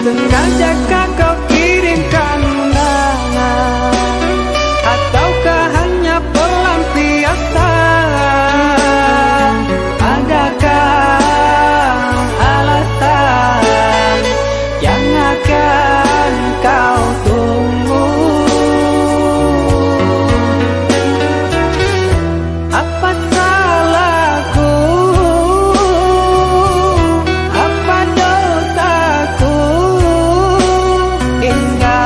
Sengajakah kau kirimkan undangan, ataukah hanya pelampiasan? Adakah alasan yang akan kau tunggu? Apa salahku? Apa dosaku? Hingga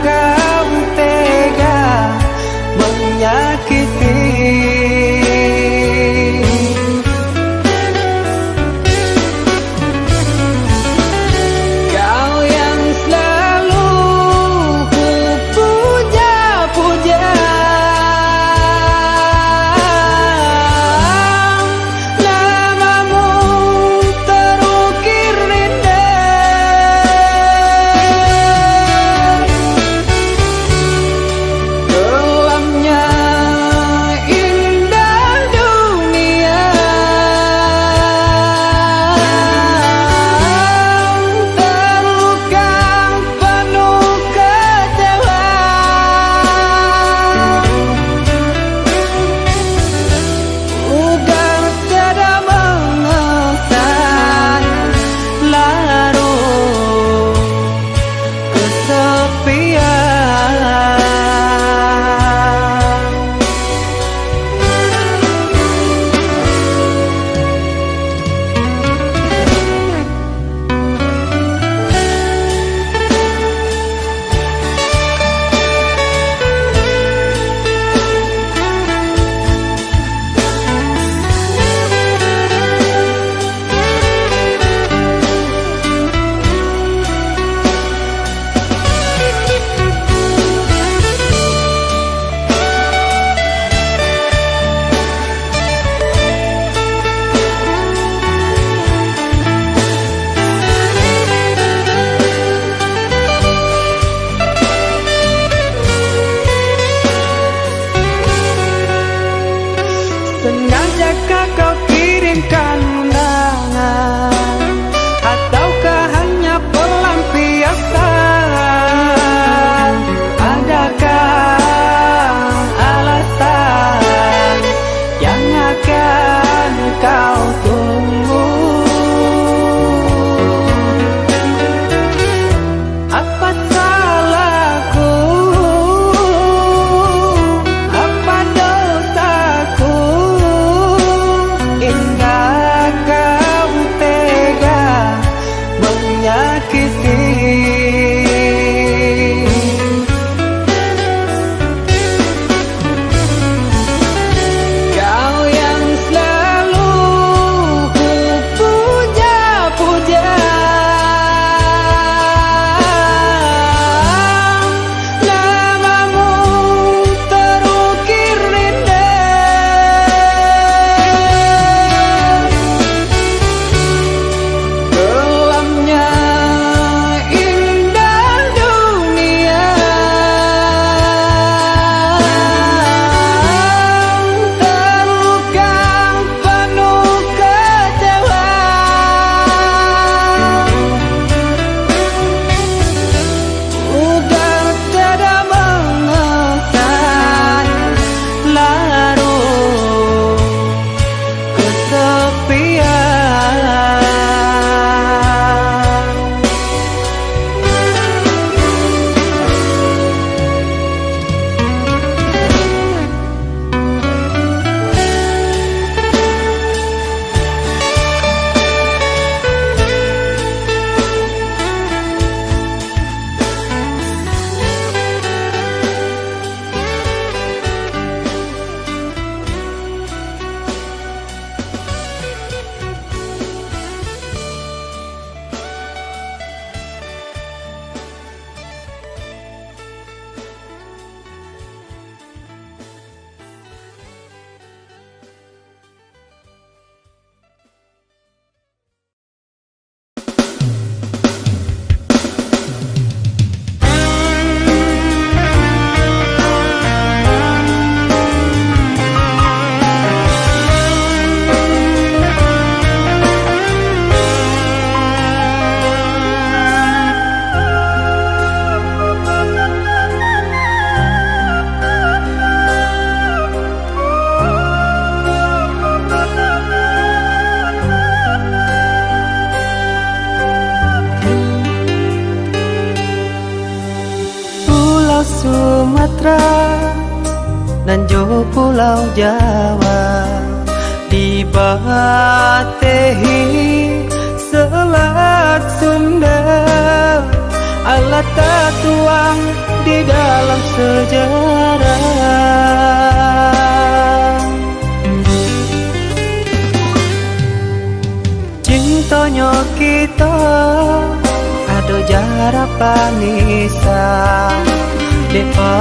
kau tega menyakiti. Kau yang selalu ku puja-puja, namamu terukir indah. Kelamnya indah dunia, terluka penuh kecewa. Udah tiada mengesan, larut kesepian. Sengajakah kau kirimkan undangan, ataukah hanya pelampiasan? Adakah alasan yang akan kau tunggu? Apa salahku? Apa dosaku? Hingga kau tega menyakiti. Kau yang selalu ku puja-puja, namamu terukir indah. Kelamnya indah Sumatera dan jo Pulau Jawa, dibatehi Selat Sunda, alat tertuang di dalam sejarah. Cintonyo kita ado jarak panisa, depa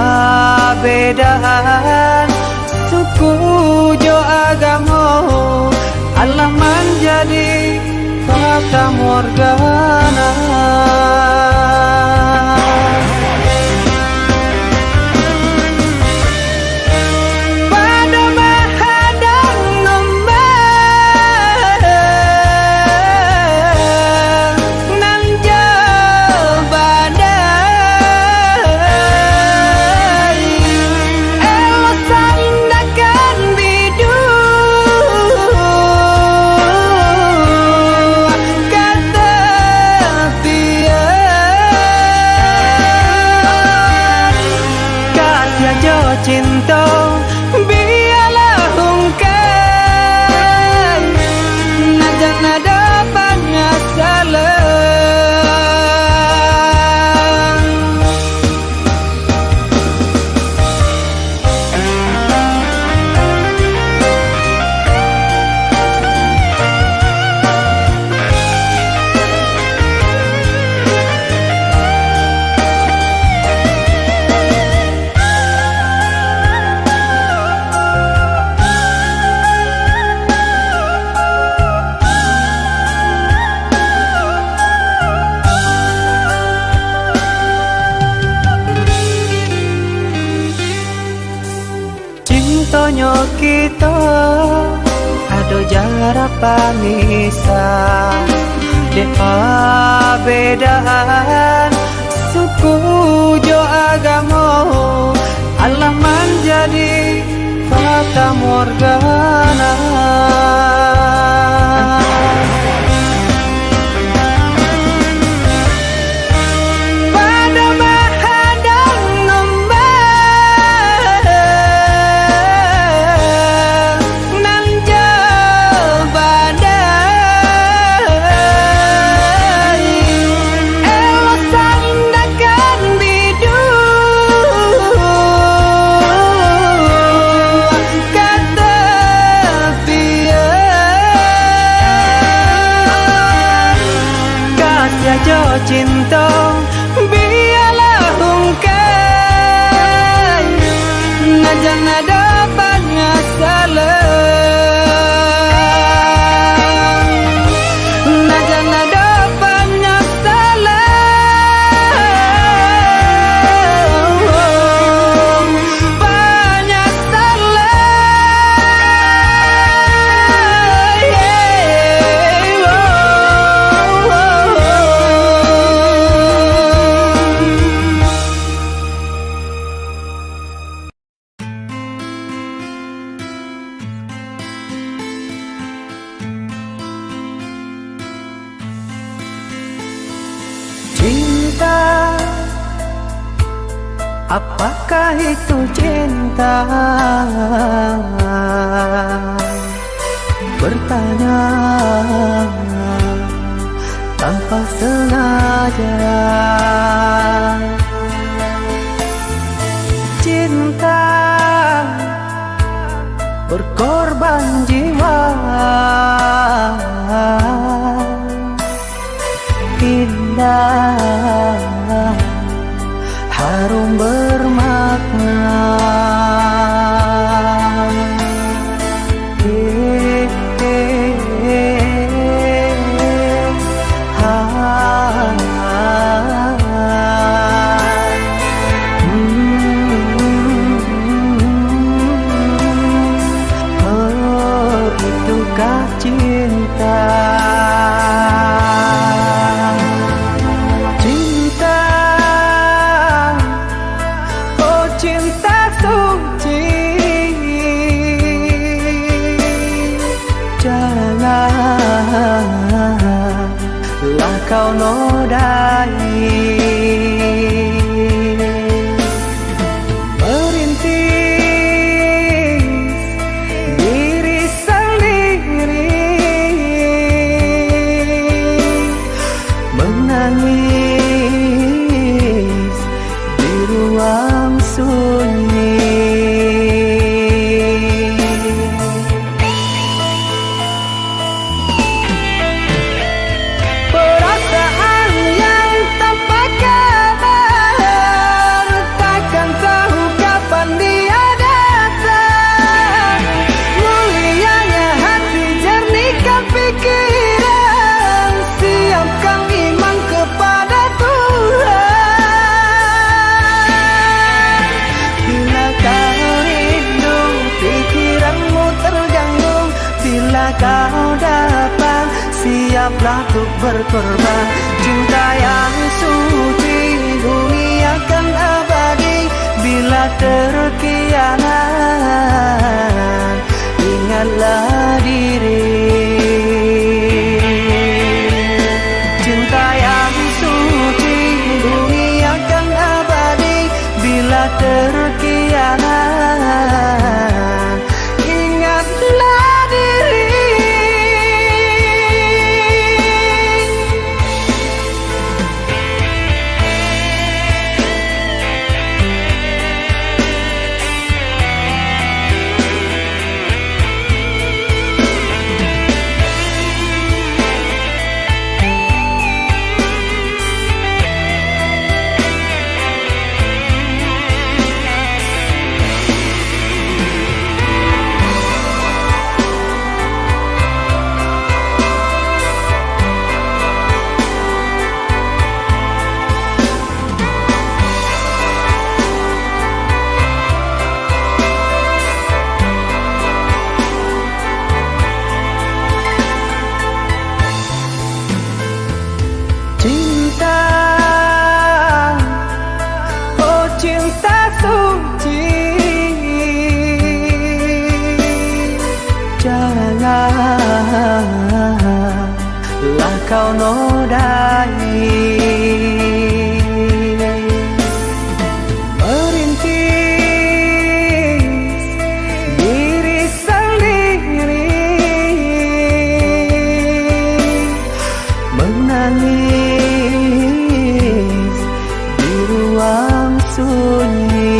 bedaan suku jo agamo, Allah menjadi fata morgana. Pada menghadang nombor nan jauh badai, elok sandakan bidu kata pian, kasih jo cinta biarlah hungkai, najan ada banyak salah. Cintonyo kita ado jarak panisa, depa bedaan suku jo agamo, Allah menjadi fata morgana. Pada menghadang nombor nan jauh badai, elok sandakan bidu kata pian, kasih jo cinta biarlah hungkai, najan ada banyak salah, najan ada banyak salah, banyak salah, cinta, apakah itu cinta? Bertanya tanpa sengaja. Cinta berkorban jiwa, indah, harum bermakna. Itukah cinta? Cinta, oh cinta suci, janganlah kau nodai. menangis di ruang sunyi. Perasaan yang tanpa kabar, takkan tahu kapan dia datang. Mulianya hati, jernihkan pikiran, siapkan iman kepada Tuhan. Bila kau rindu, pikiranmu terganggu, bila kau datang, siaplah untuk berkorban. Cinta yang suci, bumi akan abadi. Bila terkianat, ingatlah diri. Cinta yang suci, bumi akan abadi. Bila terkianat, ingatlah diri. Cinta, oh cinta suci, janganlah kau nodai. Merintis diri sendiri, menangis di ruang sunyi.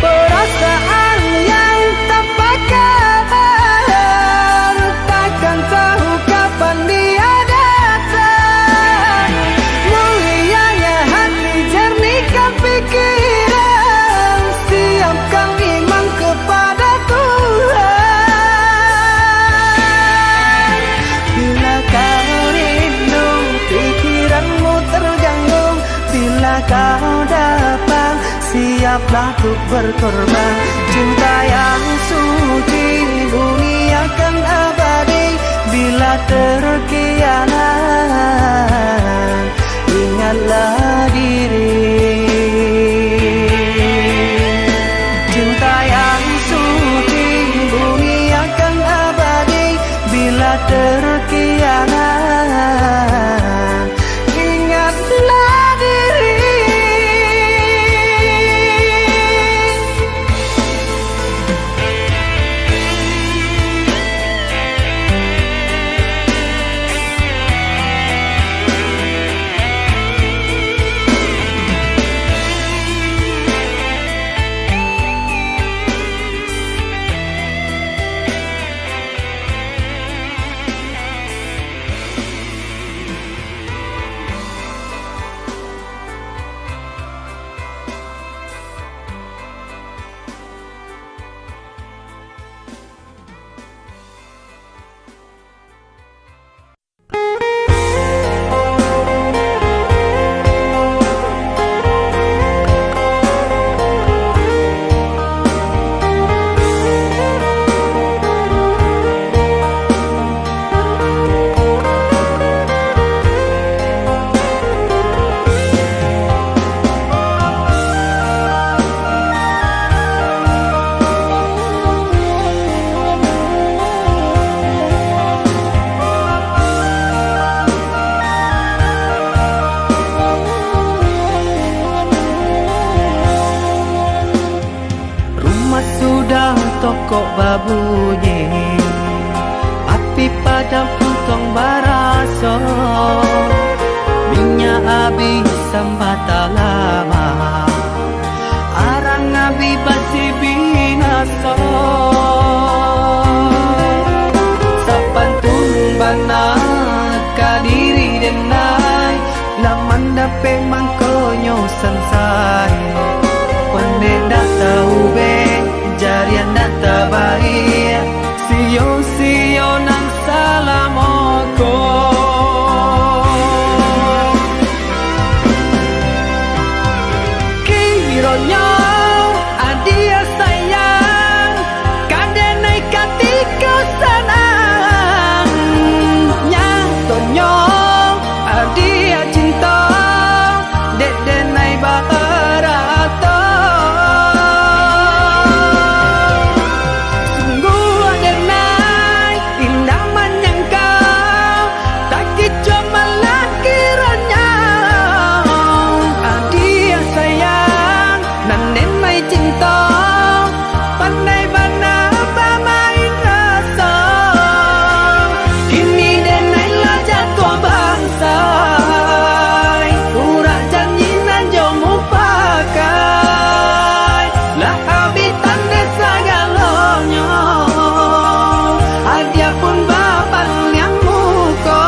Perasaan yang tanpa kabar, takkan tahu kapan dia datang. Mulianya hati, jernihkan pikiran, siapkan iman kepada Tuhan. Bila kau rindu, pikiranmu terganggu, bila kau datang, siaplah untuk berkorban. Cinta yang suci, bumi akan abadi. Bila terkianat, ingatlah diri. Cinta yang suci, bumi akan abadi. Bila terkianat, ingatlah diri. babunyi, api padam puntong baraso, minyak habis sambata lama, arang abi basi binaso. Sapantun bana kadiri denai, laman dape mangkonyo sansai, pande dak tahu be jarian dak tabai, sio nang salamoko. Kironyo adia sayang, kadenai katika sanang, nyatonyo adia cinta, dek denai barato. Sungguh denai indah menyangkau, tak kicu malah kiranya. Adia sayang, nan denai cinta, pandai bana pamain rasa. Kini denai lah jatuh bangsa, urak janji nan jomu pakai, lah habitan desa galonyo, adia pun bapak yang muko.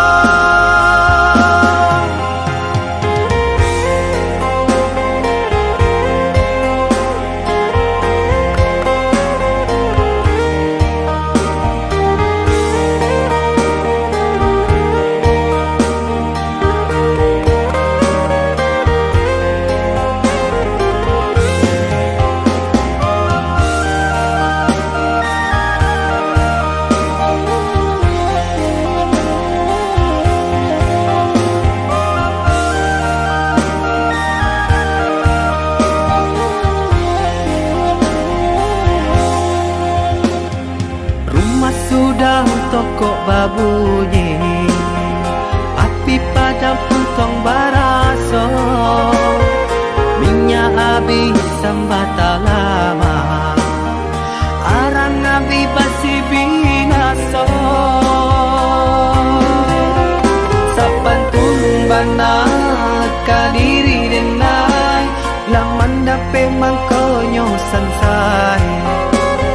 Rumah sudah toko babunyi, api padam puntong baraso, minyak habis sambata lama, arang abi basi binaso. Sapantun bana kadiri denai, laman dape mangkonyo sansai,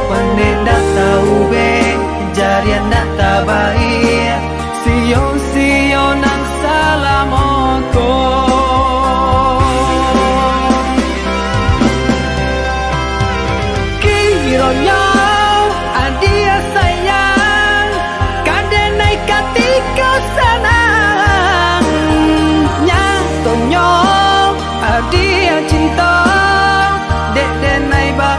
pande dak tahu be jarian dak tabai, sio nang salamoko. Kironyo adia sayang, kadenai katika sanang, nyatonyo adia cinta, dek denai ba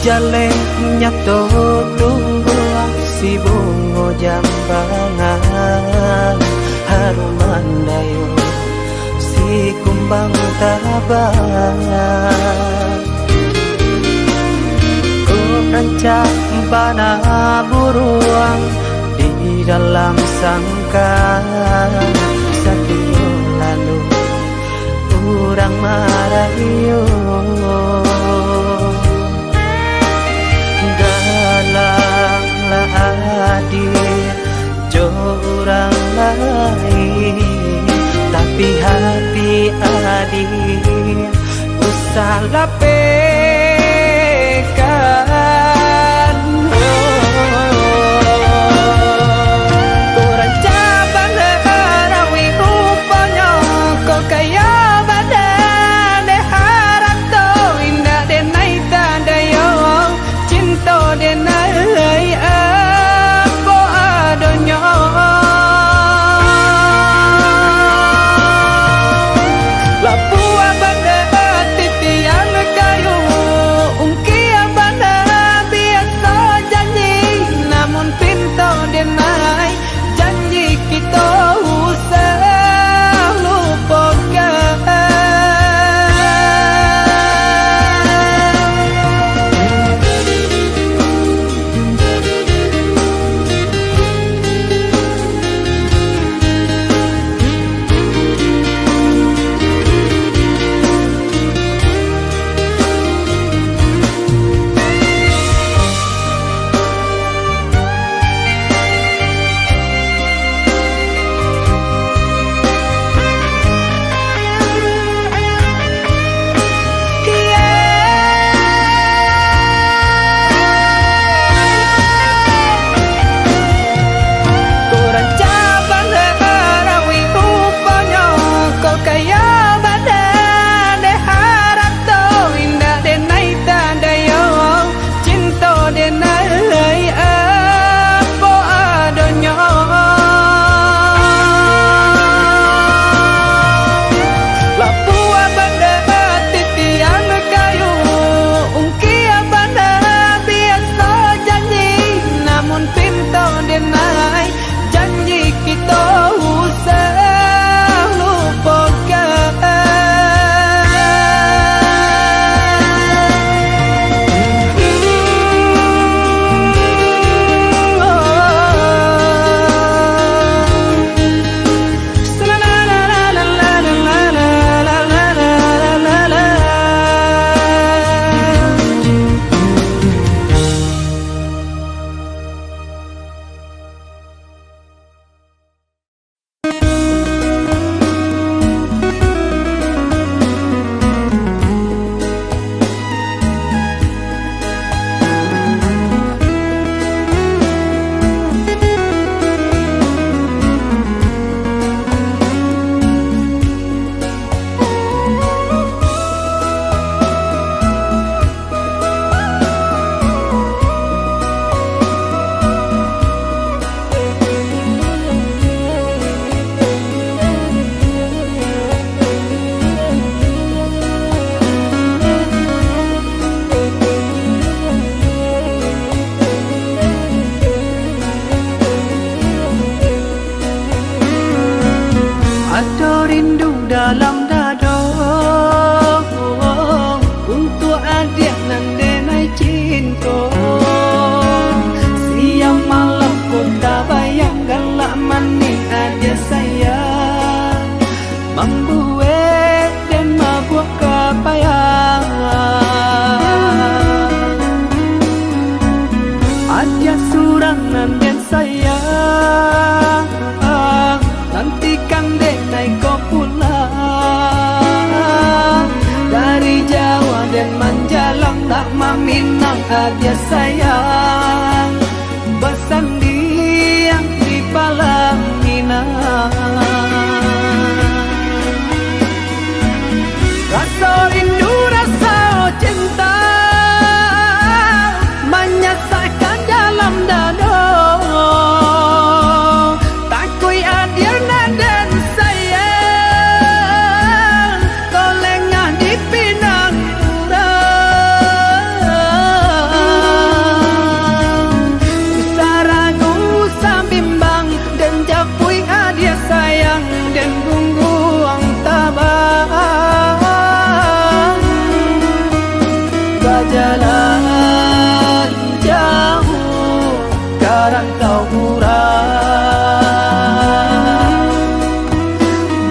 Jalenya tumbuh si bungo jambangan harum mandayo si kumbang tabang ku rancang bana buruang di dalam sangkar satu lalu urang marayo galanglah hadir jo orang lain tapi hati adik usah lapekan kurang caban rawi rupanya kau kaya badan harap to indah denai tanda yo cinta denai apa adanya lapua banda titian kayu ungki banda biasa janji namun pintu denai janji kita usah lupakan ada rindu dalam dada untuk adik nan denai cinta siang malam ku tak bayang galak manis adik saya membuat dan mabuk kapayang adik surangan dan saya nantikan denai kau pulang dari Jawa dan Manjalang tak meminang aja sayang bersandiang di Palang Pinang rasa rindu rasa cinta menyesatkan dalam dada takui adil dan sayang kau lengah di Pinang Urang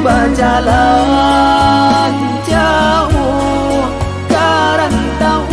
berjalan jauh ke rantau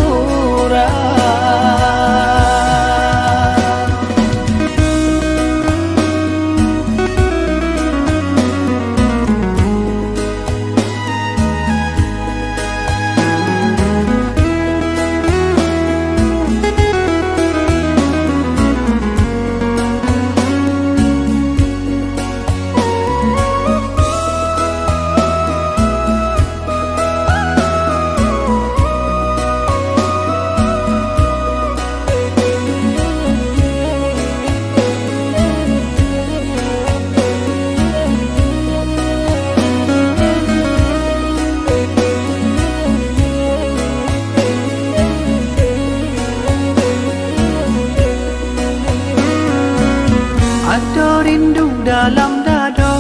ada rindu dalam dada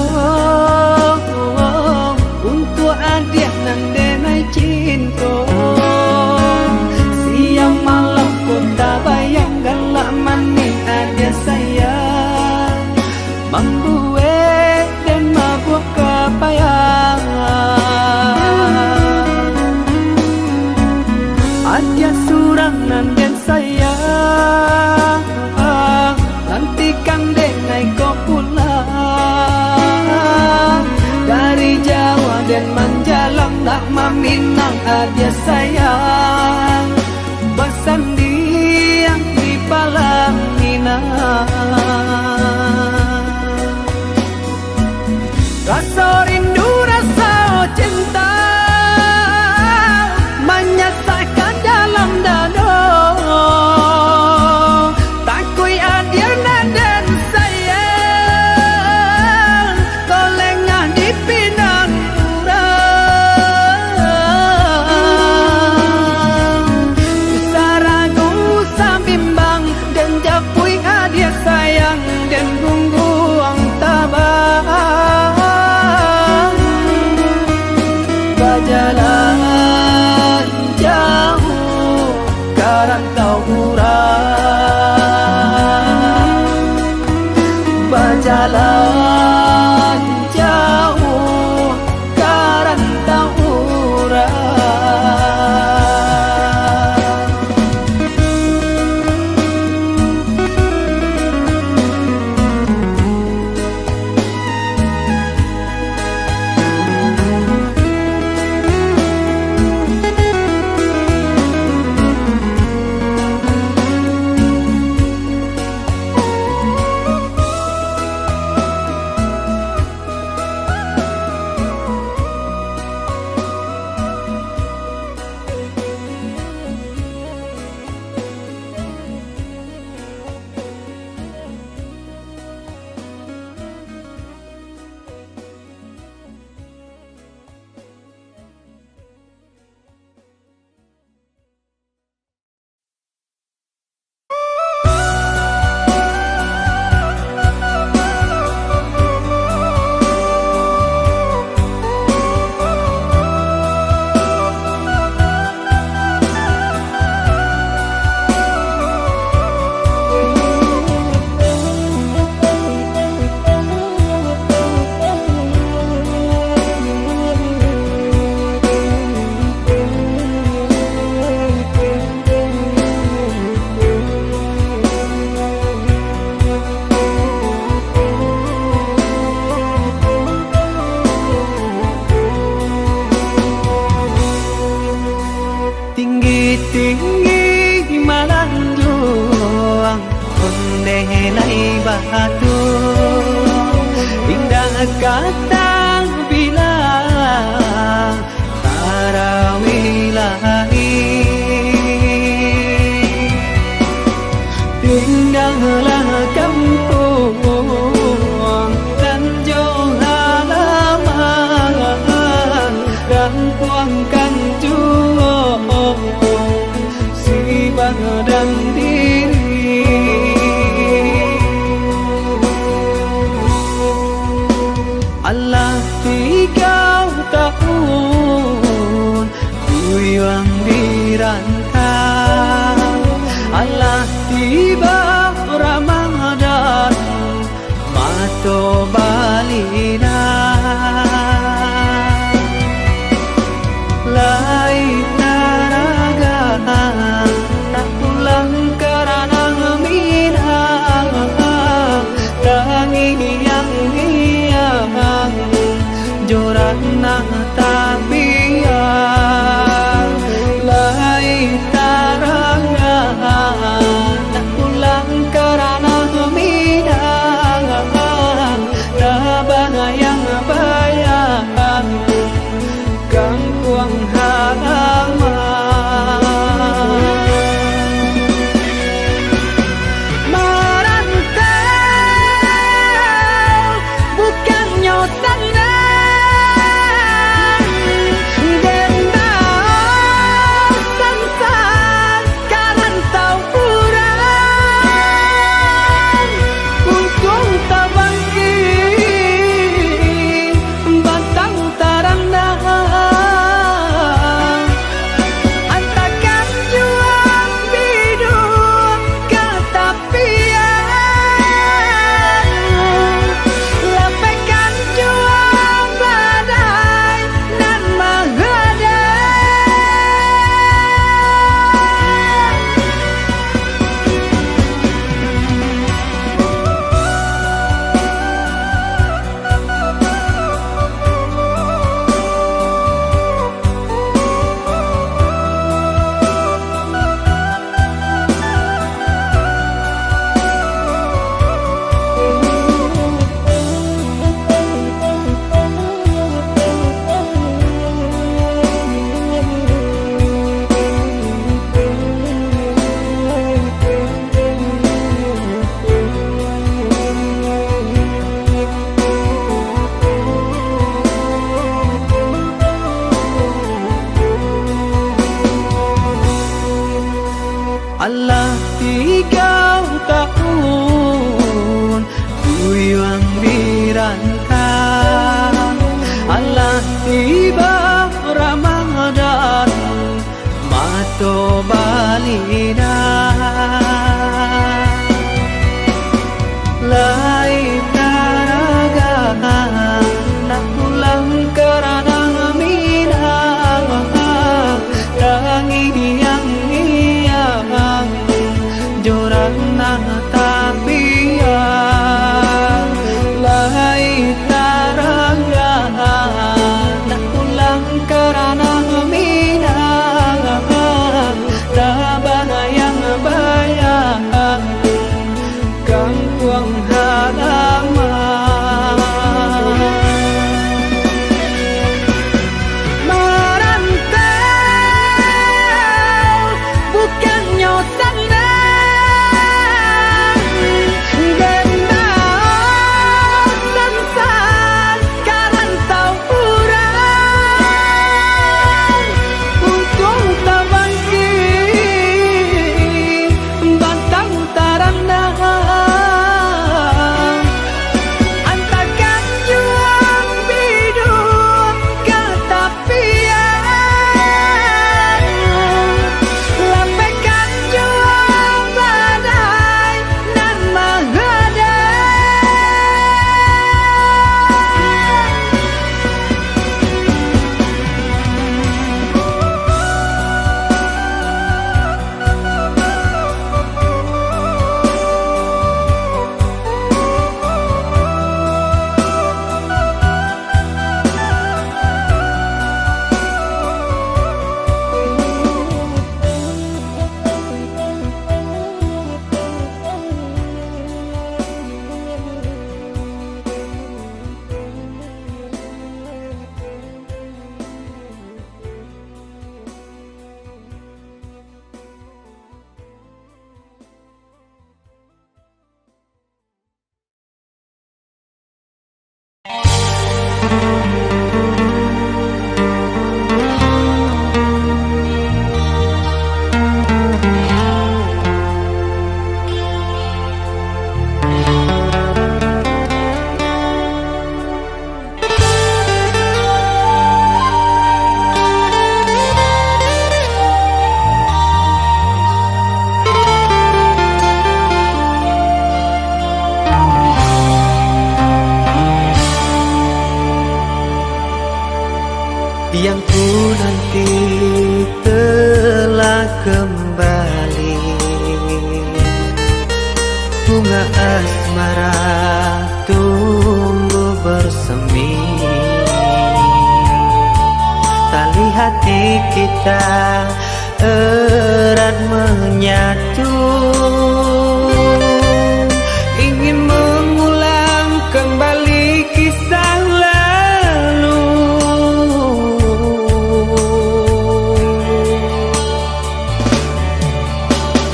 untuk adik nan denai cinta. Siang malam ku tak bayangkan lah manis adik saya membuat dan mabuk kepayang. Adik surang nan den saya nantikan denai kau pulang dari Jawa dan menjalang tak meminang adik sayang bersandiang di Palang Pinang. Rasa rindu rasa cinta menyesatkan dalam dada. Jalan jauh ke rantau urang, berjalan jauh ke rantau urang. Tinggi malanjung ondelai batu indah kata bilang tarawilahi tinggallah kampung Tanjung halaman rampuangkan dan diri tabian lai tarangan tak pulang karena minang tabah yang bayang gangguang halaman Allah 3 tahun kuyang dirantang Allah tiba Ramadan mato balina lai taraga nak pulang karena minang tangi yang jorana tabian lai tarangan nak pulang karena minang tabah yang bayang gangguang halaman merantau bukan nyotan yang ku nanti telah kembali, bunga asmara tumbuh bersemi. Masih hati kita erat menyatu, ingin mengulang kembali kisah lalu.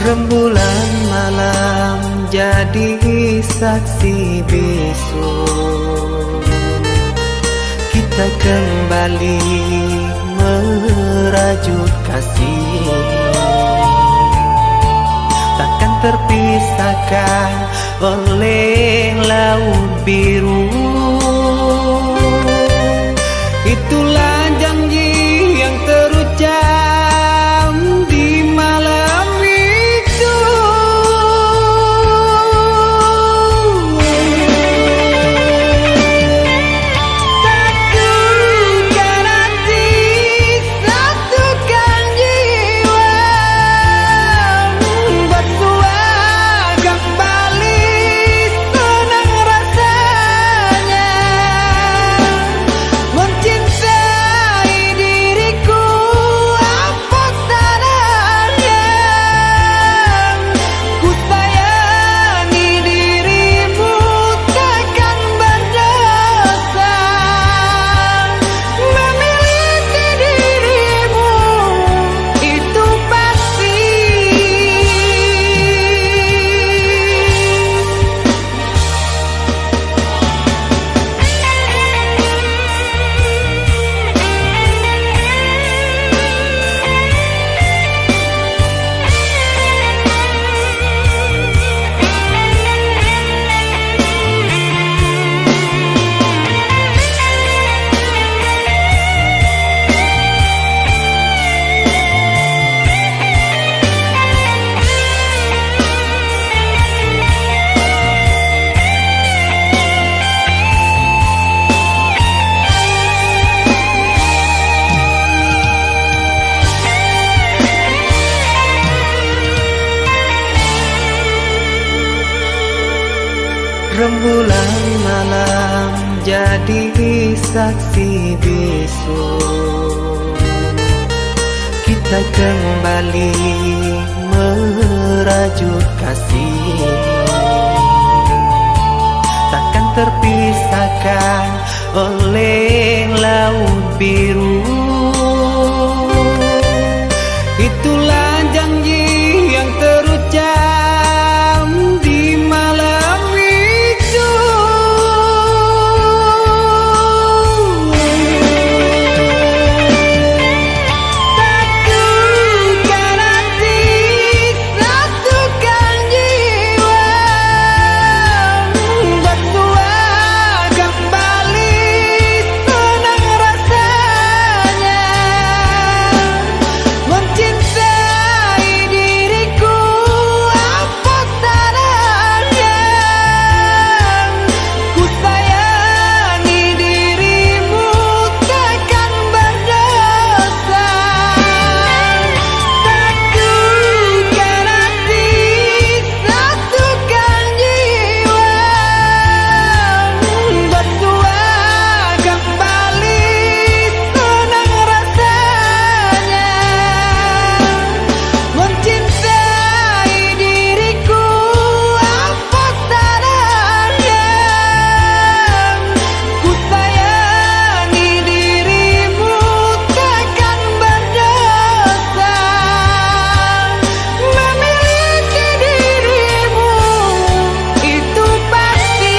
Rembulan malam jadi saksi bisu, kita kembali merajut kasih, takkan terpisahkan oleh laut biru. Itulah janji yang terucap di malam itu. Satukan hati, satukan jiwa, bersua kembali senang rasanya mencintai diriku. Apa salahnya ku sayangi dirimu, takkan berdosa memiliki dirimu, itu pasti. Rembulan malam jadi saksi bisu, kita kembali merajut kasih, takkan terpisahkan oleh laut biru. Itulah janji yang terucap di malam itu. Satukan hati, satukan jiwa, bersua kembali senang rasanya mencintai diriku. Apa salahnya ku sayangi dirimu, takkan berdosa. Satukan hati, satukan jiwa, bersua kembali senang rasanya mencintai diriku. Apa salahnya ku sayangi dirimu, takkan berdosa memiliki dirimu, itu pasti.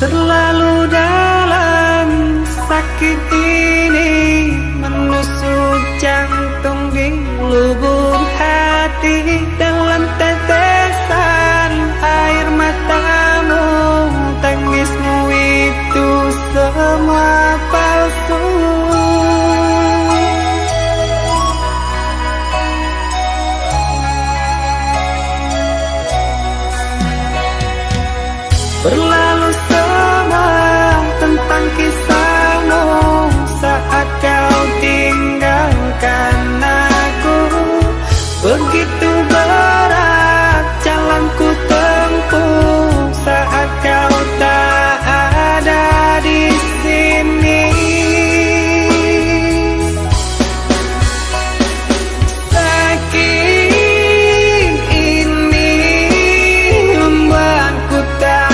Terlalu dalam sakit ini menusuk jantung di lubuk hati, dalam tetesan air mata Berlalu semua tentang kisahmu saat kau tinggalkan aku. Begitu berat jalan ku tempuh saat kau tak ada di sini. Sakit ini membuatku tak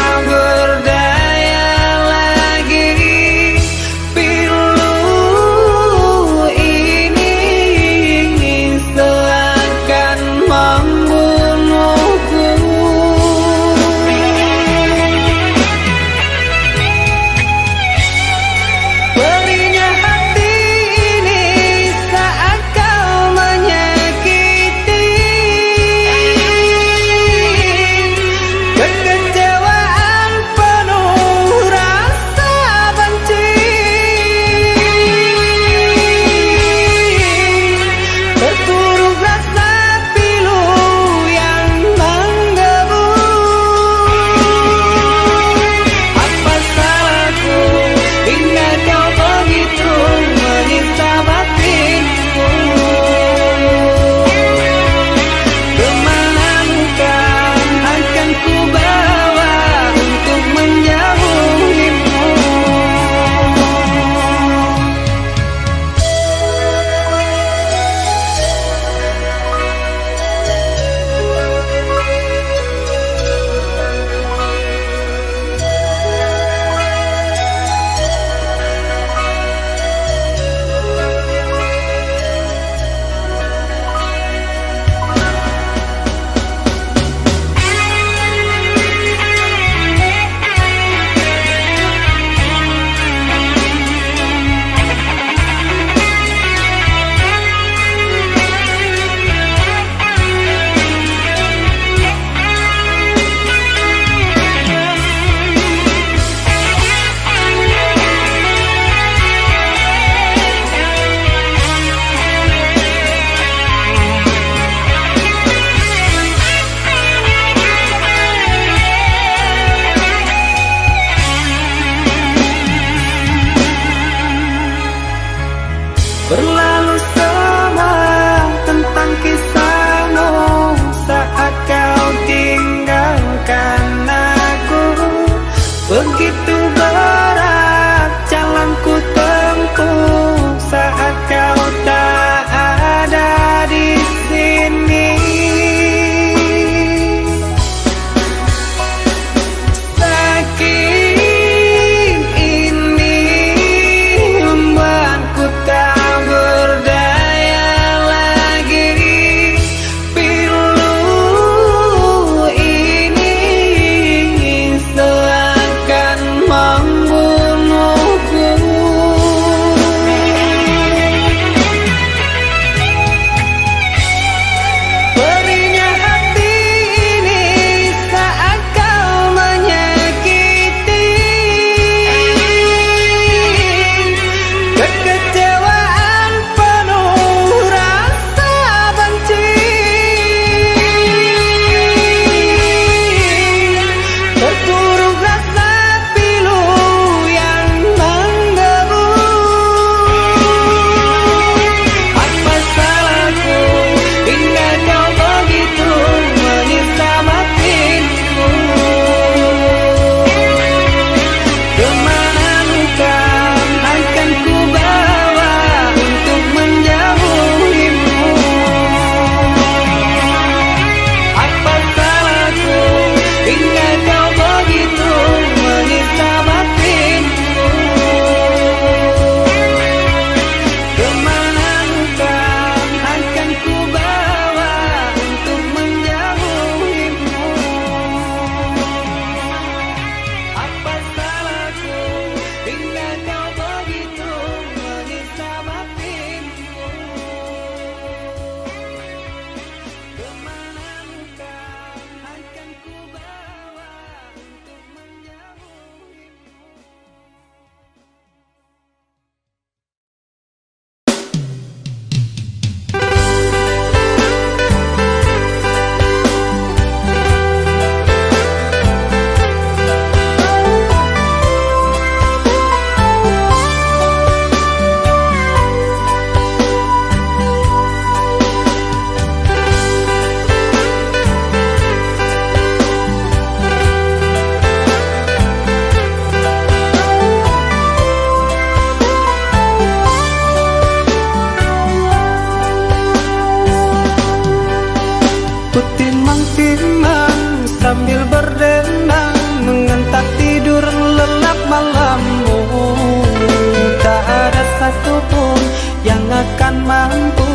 satupun yang akan mampu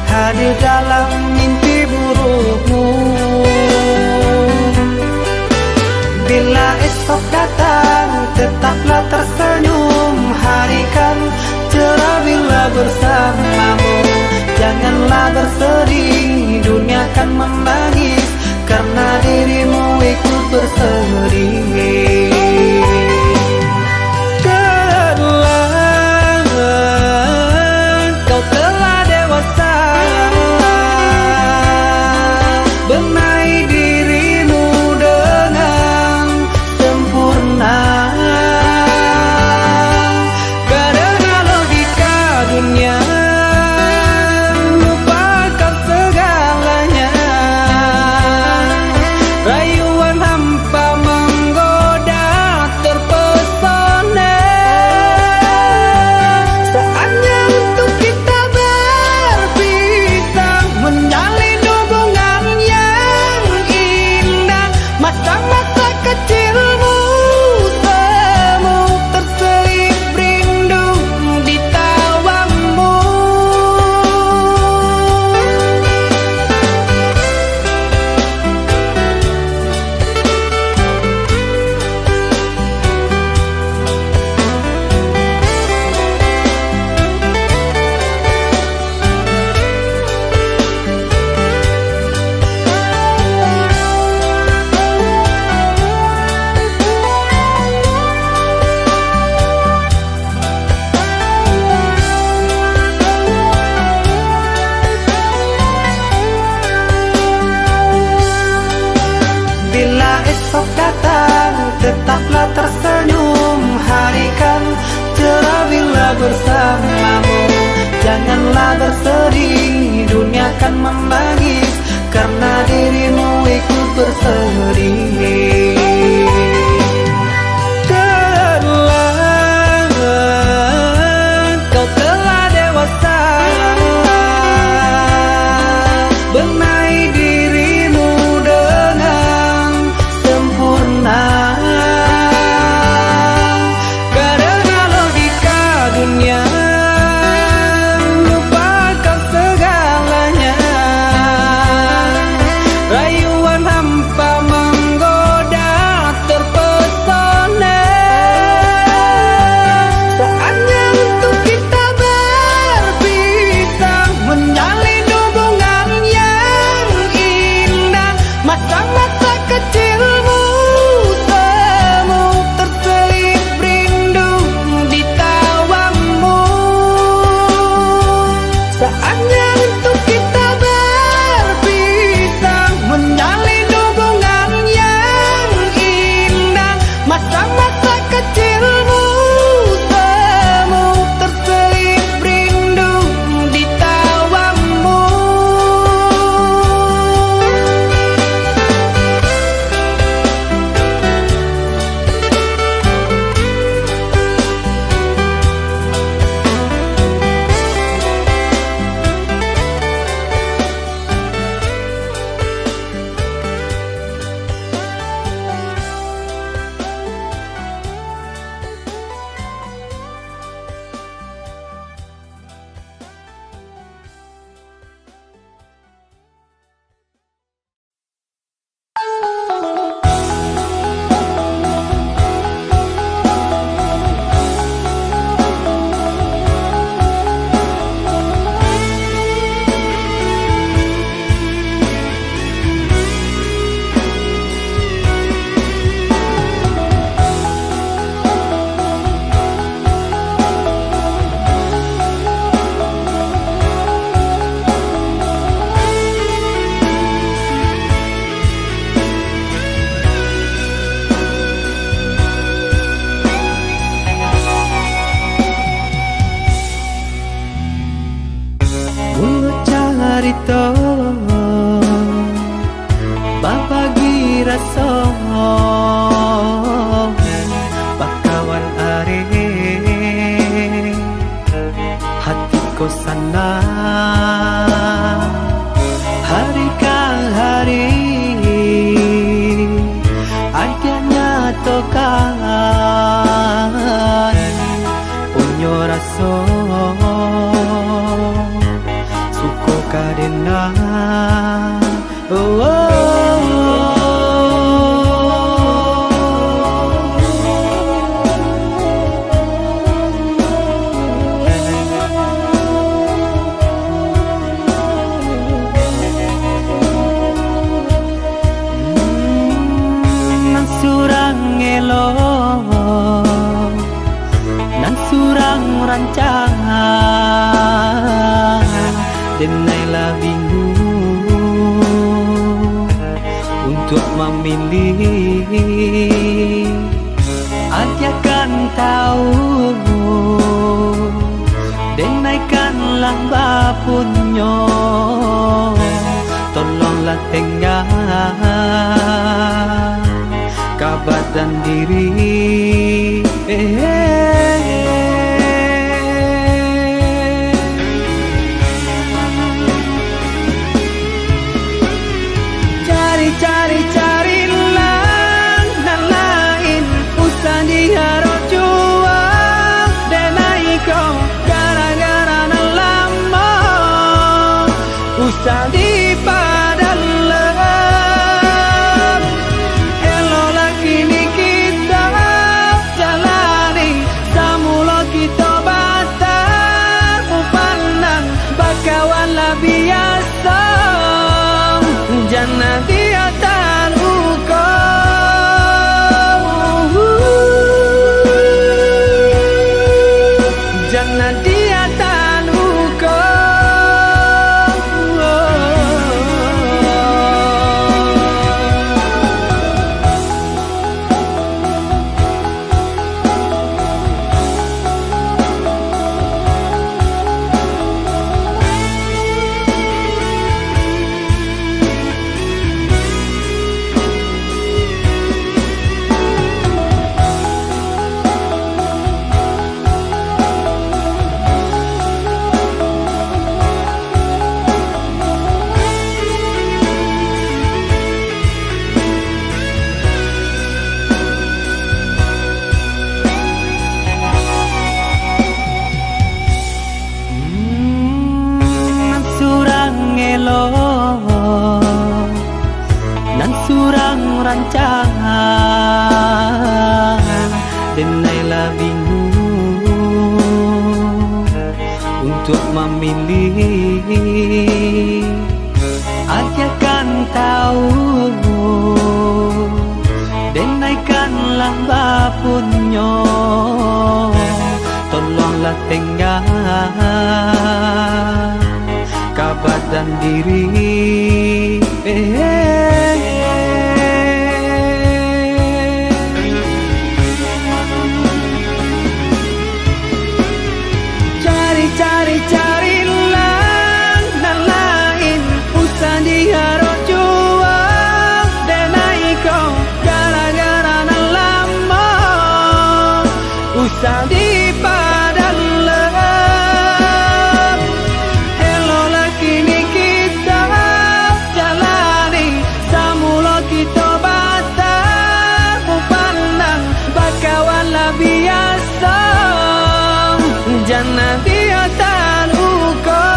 hadir dalam mimpi burukmu. Bila esok datang, tetaplah tersenyum. Hari kan cerah bila bersamamu. Janganlah bersedih, dunia kan menangis karena dirimu ikut bersedih. Kau telah dewasa, benahi dirimu dengan sempurna. Karena logika dunia lupakan segalanya. Rayuan hampa menggoda terpesona. Saatnya untuk kita berpisah, menjalin hubungan yang indah. Masa-masa kecilmu semu terselip rindu di tawamu. Bila esok datang, tetaplah tersenyum. Hari kan cerah bila bersamamu. Janganlah bersedih, dunia kan menangis karena dirimu ikut bersedih. Kau telah dewasa, benahi dirimu dengan sempurna. Karena logika dunia lupakan segalanya. Rayuan hampa menggoda terpesona. Saatnya untuk kita berpisah, menjalin hubungan yang indah. Masa-masa kecilmu semu terselip rindu di tawamu. Saatnya untuk kita berpisah, menjalin hubungan yang indah. Masa-masa kecilmu semu terselip rindu di tawamu. Carito babagi rasa bakawan are hatiku sana hari ke hari akhirnya tokan unyo rasa surang elo nan surang rancangan denailah bingung untuk memilih. Aja kan tahu denaikanlah bapunyo, tolonglah tengah kabar dan diri. Cari lang nan lain usah diharap juang denai kau gara-gara nan lama usah dipadalem. Elolah kini kita jalani samula kita batal upandang bakawan lah biasa jangan dia tak luka. Jangan dia tak luka. Nan surang rancangan denailah bingung untuk memilih. Aja kan tahu denaikanlah bapunyo, tolonglah tengah kabar dan diri. Cari lang nan lain usah diharap juang denai kau gara-gara nan lama usah dipadalem. Elolah kini kita jalani samula kita batal upandang bakawan lah biasa jangan dia tak luka.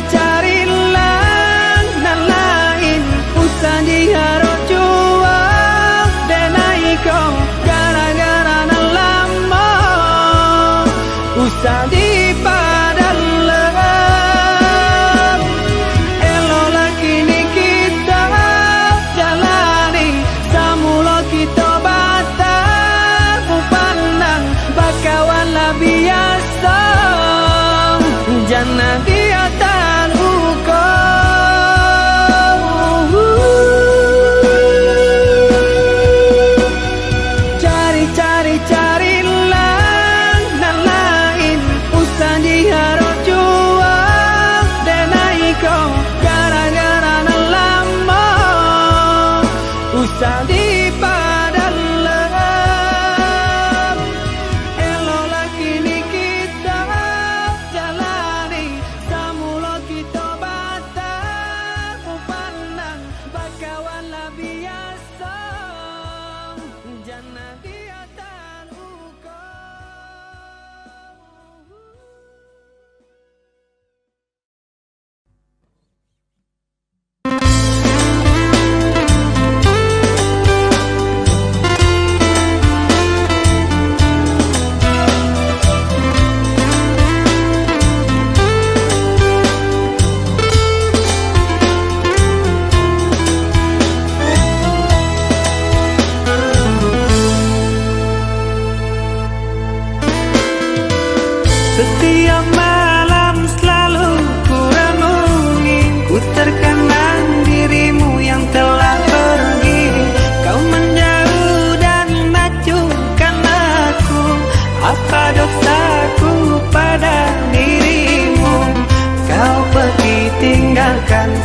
Cari lang nan lain usah diharap juang denai kau gara-gara nan lama usah dipadalem. Elolah kini kita jalani samula kita batal upandang bakawan lah biasa jangan dia tak luka. Cari lang nan lain usah diharap juang denai kau gara-gara nan lama usah dipadalem. Elolah kini kita jalani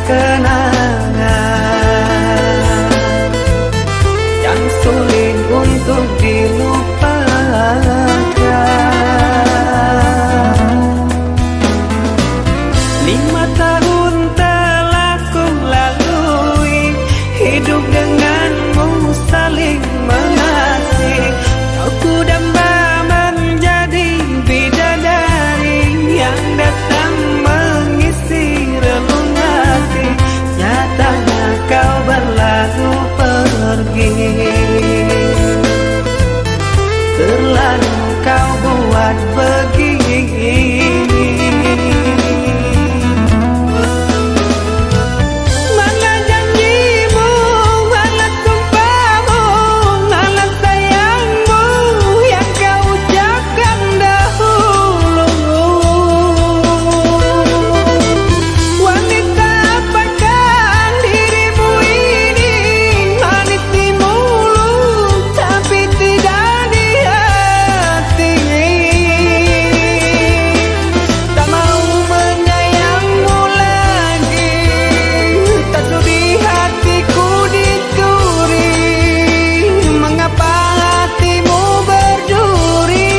kenangan yang sulit untuk dilupakan. 5 tahun telah ku lalui, hidup denganmu saling mengasihi. Kau ku damba menjadi bidadari yang datang mengisi relung hati. Nyatanya kau berlalu pergi, terlalu kau buat begini. Mana janjimu, mana sumpahmu, mana sayangmu yang kau ucapkan dahulu. Wanita apakah dirimu ini, manis di mulut tapi tidak di hati. Tak mau menyayangmu lagi, tak sudi hatiku dicuri. Mengapa hatimu berduri?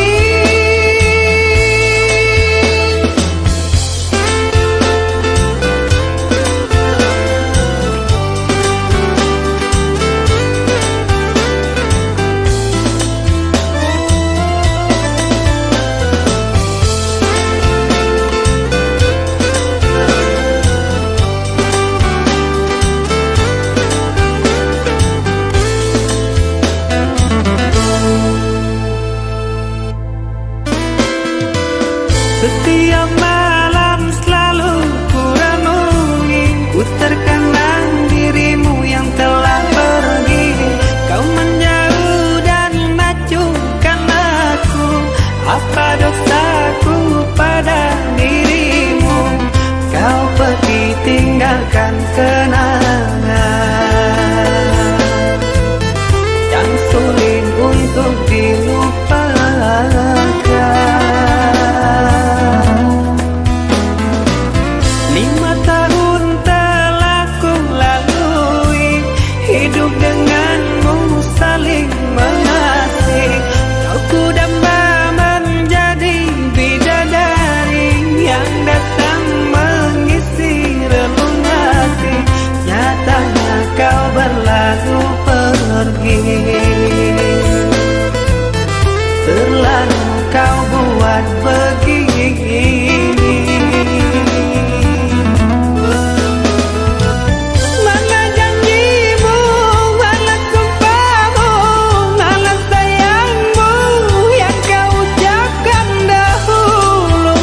Setiap malam selalu ku renungi, ku terkenang dirimu yang telah pergi. Kau menjauh dan acuhkan aku, apa dosaku pada dirimu? Kau pergi tinggalkan kenangan yang sulit untuk dilupakan. 5 tahun telah ku lalui, hidup denganmu saling mengasihi. Kau ku damba menjadi bidadari yang datang mengisi relung hati. Nyatanya kau berlalu pergi, terlalu kau buat begini. Mana janjimu, mana sumpahmu, mana sayangmu yang kau ucapkan dahulu.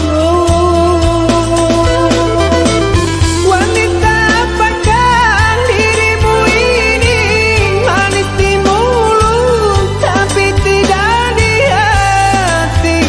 Wanita apakah dirimu ini, manis di mulut tapi tidak di hati.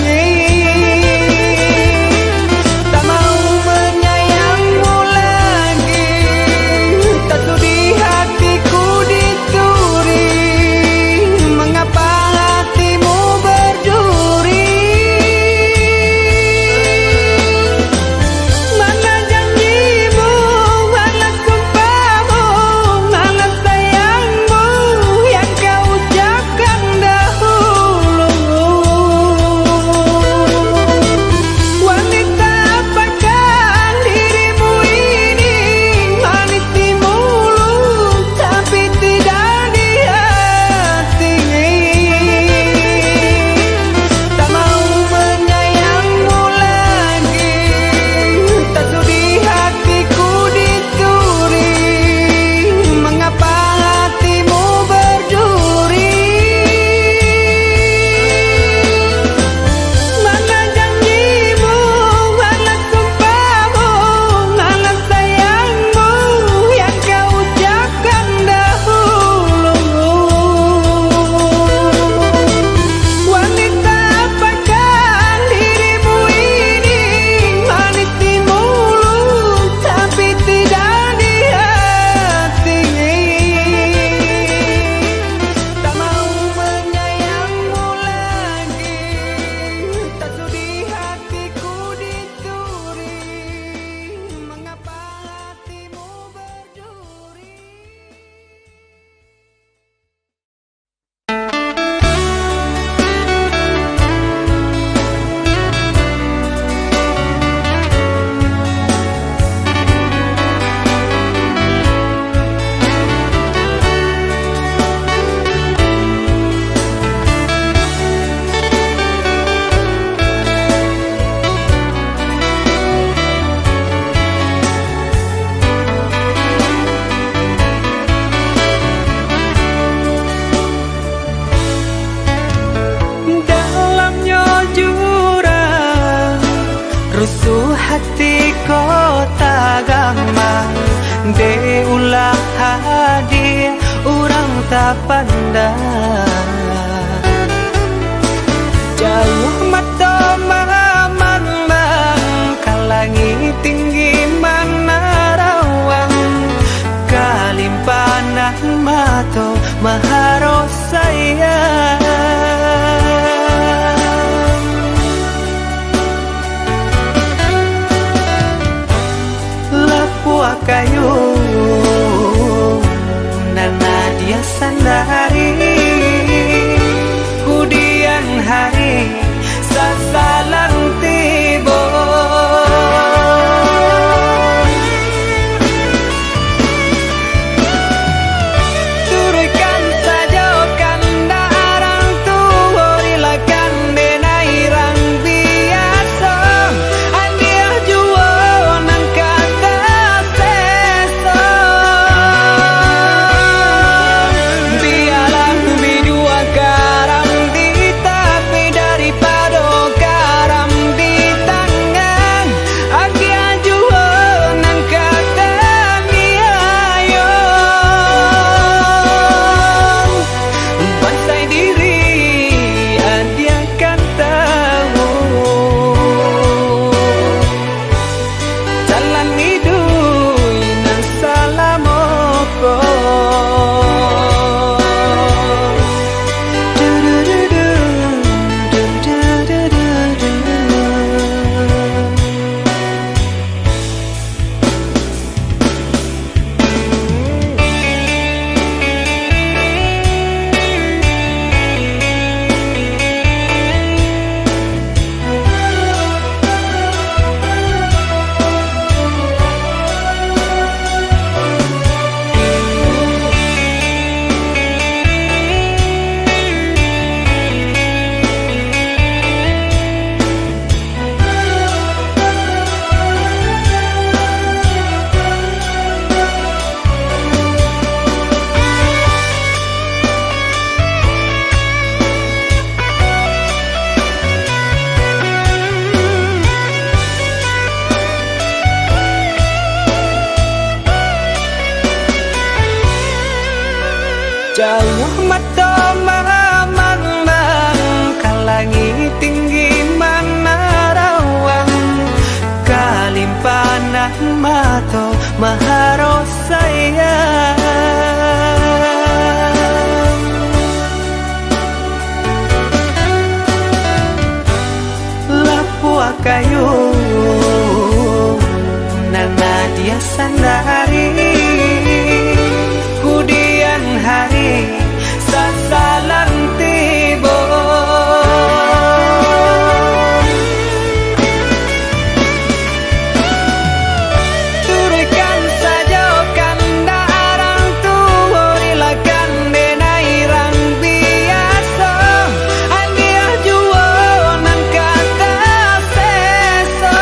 kota gampang de ulah hadir urang tak pandang jauh mata mamang kalangi tinggi mana rawang kalimpanan mato maharos sayang lapua kayu nana dia sandari kudian hari sasalang tibo turutkan saja kanda arang tua rilakan denai rang biasa andia jua nang kata seso bialang bidua garam di tapi daripada garam di tangan agia jua nang kata niayo bansai diri adia kan tahu jalan hidup nan salamoko jauh mata mamang kalangi tinggi mana rawang kalimpanan mato maharos sayang lapua kayu nana dia sandari kudian hari sasalang tibo turutkan saja kanda arang tua rilakan denai rang biasa andia jua nang kata seso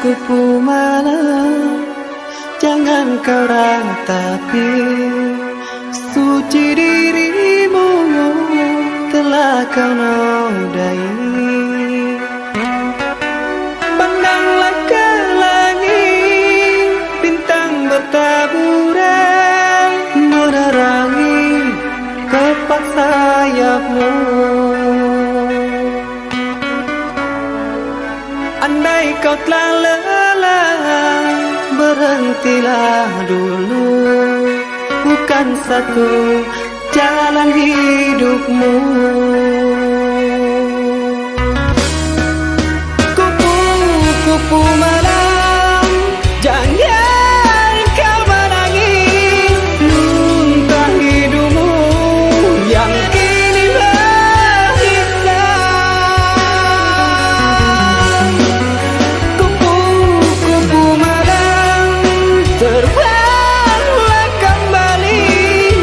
kupu-kupu malam, jangan kau ratapi, suci dirimu telah kau nodai. Pandanglah ke langit, bintang bertaburan menerangi kepak sayapmu. Andai kau telah lelah, berhentilah dulu, bukan satu jalan hidupmu. Kupu-kupu malam, jangan kau menangis, muntah hidupmu yang kini berhisap. Kupu-kupu malam, terbanglah kembali,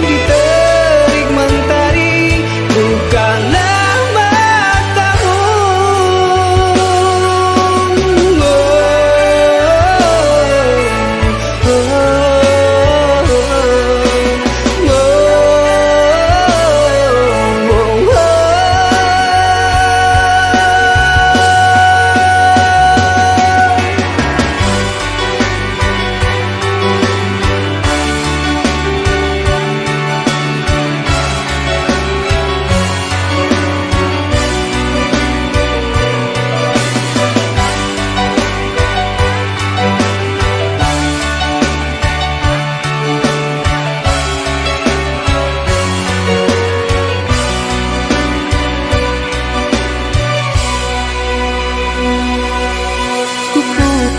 diterik mentari, bukanlah matamu.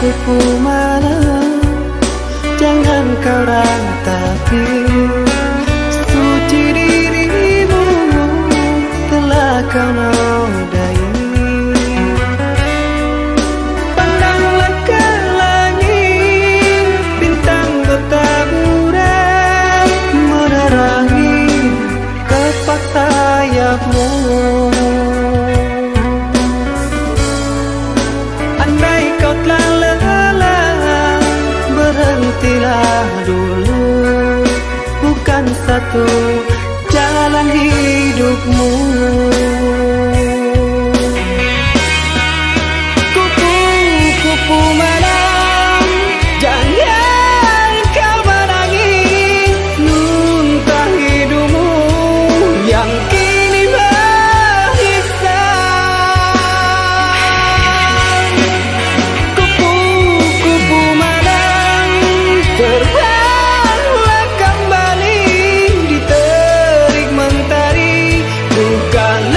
Kupu malam, jangan kau ratapi, suci dirimu telah kau nodai. Pandanglah ke langit, bintang bertaburan menerangi kepak sayapmu. Andai kau telah lelah, berhentilah dulu, bukan satu jalan hidupmu. Kupu-kupu malam, jangan kau menangis, muntah hidupmu yang kini berhisap. Kupu-kupu malam, terbanglah kembali, diterik mentari, bukan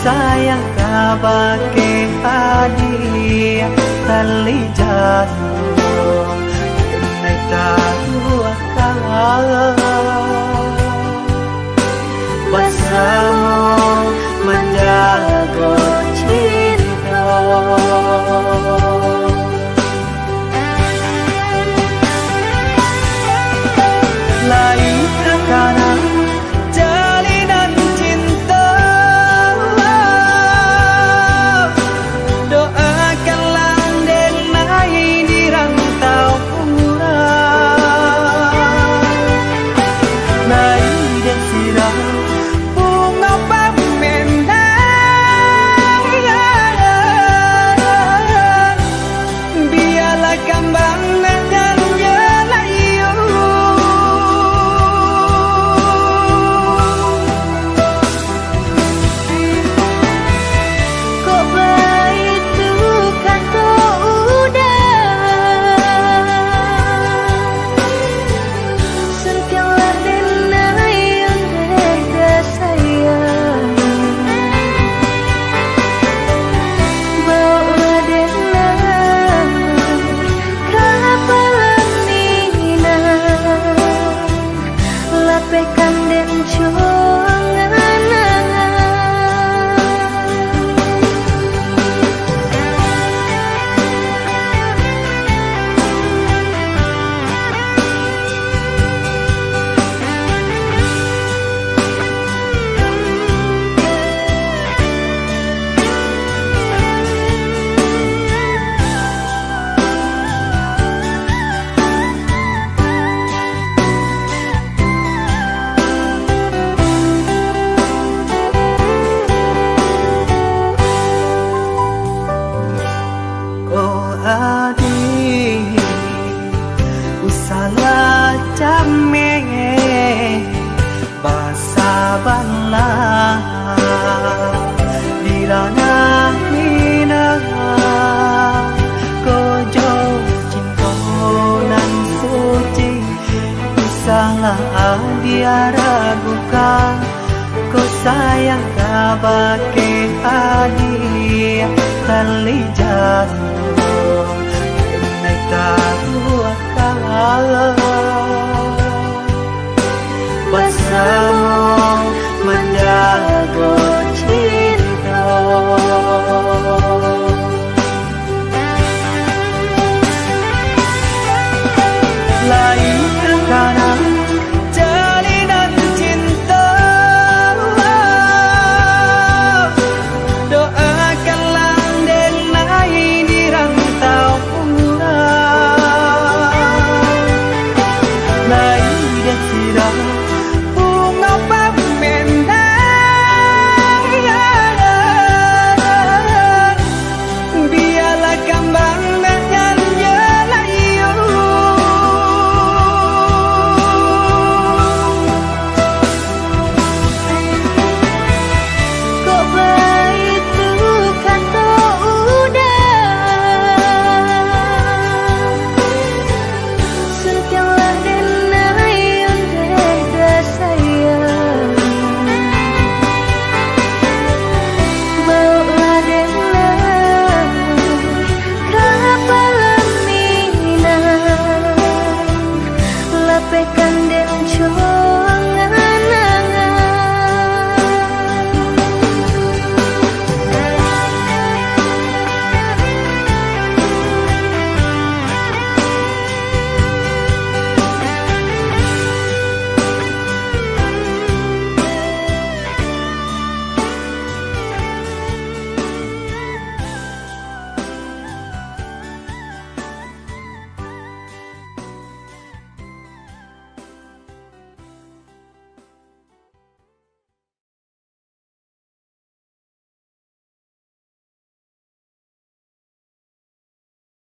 sayang kau pakai hadiah tali jatuh naik tahu akal bersama menjaga cinta. Lain akan jalinan cinta, doakanlah denai di rantau urang, nai dan sirah bunga pemendang, biarlah kambang dan jalayu. Salah came basa banlah dirana mina kojo cinta nan suci salah dia ragukan ko sayang kau pakai hadiah tali jatuh naik tahu akal bersama